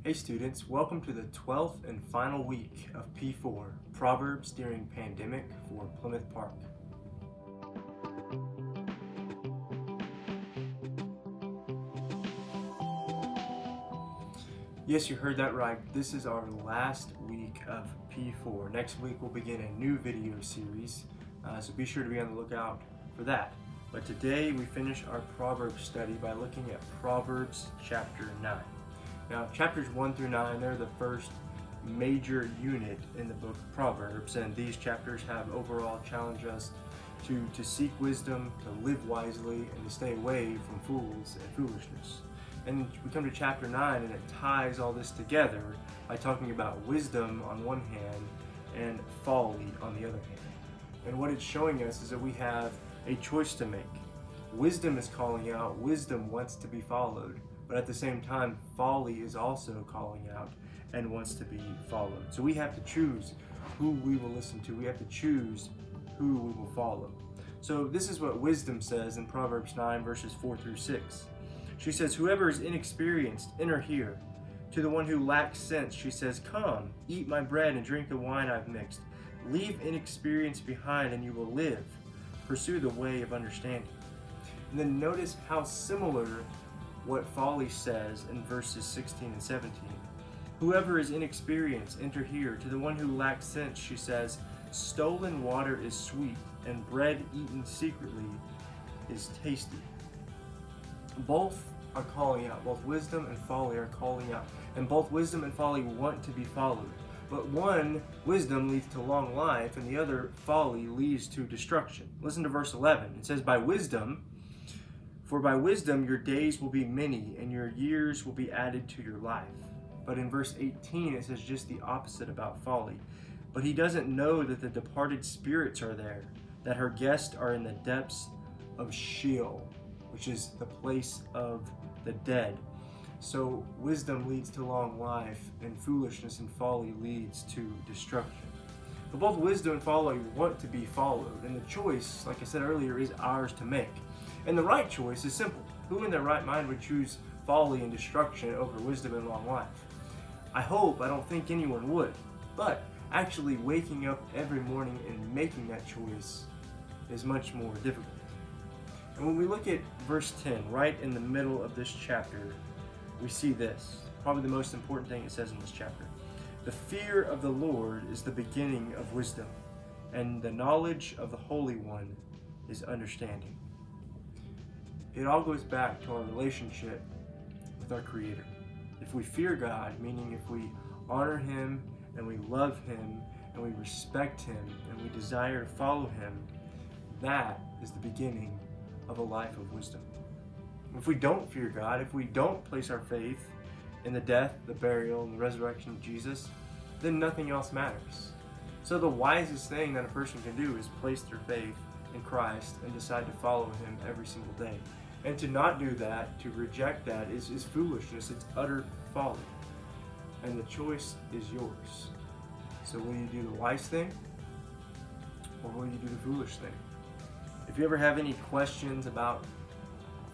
Hey students, welcome to the 12th and final week of P4, Proverbs during Pandemic for Plymouth Park. Yes, you heard that right. This is our last week of P4. Next week we'll begin a new video series, so be sure to be on the lookout for that. But today we finish our Proverbs study by looking at Proverbs chapter 9. Now, chapters 1 through 9, they're the first major unit in the book of Proverbs, and these chapters have overall challenged us to seek wisdom, to live wisely, and to stay away from fools and foolishness. And we come to chapter 9, and it ties all this together by talking about wisdom on one hand and folly on the other hand. And what it's showing us is that we have a choice to make. Wisdom is calling out, wisdom wants to be followed. But at the same time, folly is also calling out and wants to be followed. So we have to choose who we will listen to. We have to choose who we will follow. So this is what wisdom says in Proverbs 9, verses 4 through 6. She says, "Whoever is inexperienced, enter here. To the one who lacks sense, she says, 'Come, eat my bread and drink the wine I've mixed. Leave inexperience behind and you will live. Pursue the way of understanding.'" And then notice how similar what folly says in verses 16 and 17. "Whoever is inexperienced, enter here. To the one who lacks sense, she says, 'Stolen water is sweet, and bread eaten secretly is tasty.'" Both are calling out. Both wisdom and folly are calling out. And both wisdom and folly want to be followed. But one, wisdom, leads to long life, and the other, folly, leads to destruction. Listen to verse 11. It says, For by wisdom your days will be many, and your years will be added to your life. But in verse 18 it says just the opposite about folly. "But he doesn't know that the departed spirits are there, that her guests are in the depths of Sheol," which is the place of the dead. So wisdom leads to long life, and foolishness and folly leads to destruction. But both wisdom and folly want to be followed, and the choice, like I said earlier, is ours to make. And the right choice is simple. Who in their right mind would choose folly and destruction over wisdom and long life? I don't think anyone would. But actually waking up every morning and making that choice is much more difficult. And when we look at verse 10, right in the middle of this chapter, we see this, probably the most important thing it says in this chapter. "The fear of the Lord is the beginning of wisdom, and the knowledge of the Holy One is understanding." It all goes back to our relationship with our Creator. If we fear God, meaning if we honor Him and we love Him and we respect Him and we desire to follow Him, that is the beginning of a life of wisdom. If we don't fear God, if we don't place our faith in the death, the burial, and the resurrection of Jesus, then nothing else matters. So the wisest thing that a person can do is place their faith in Christ and decide to follow Him every single day. And to not do that, to reject that, is foolishness. It's utter folly. And the choice is yours. So will you do the wise thing, or will you do the foolish thing? If you ever have any questions about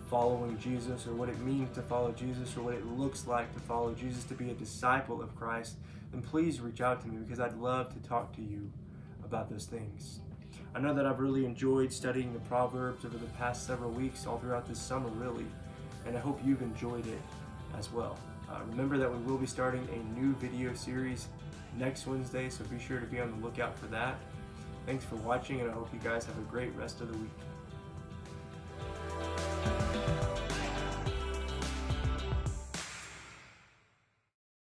following Jesus, or what it means to follow Jesus, or what it looks like to follow Jesus, to be a disciple of Christ, then please reach out to me, because I'd love to talk to you about those things. I know that I've really enjoyed studying the Proverbs over the past several weeks, all throughout this summer really, and I hope you've enjoyed it as well. Remember that we will be starting a new video series next Wednesday, so be sure to be on the lookout for that. Thanks for watching, and I hope you guys have a great rest of the week.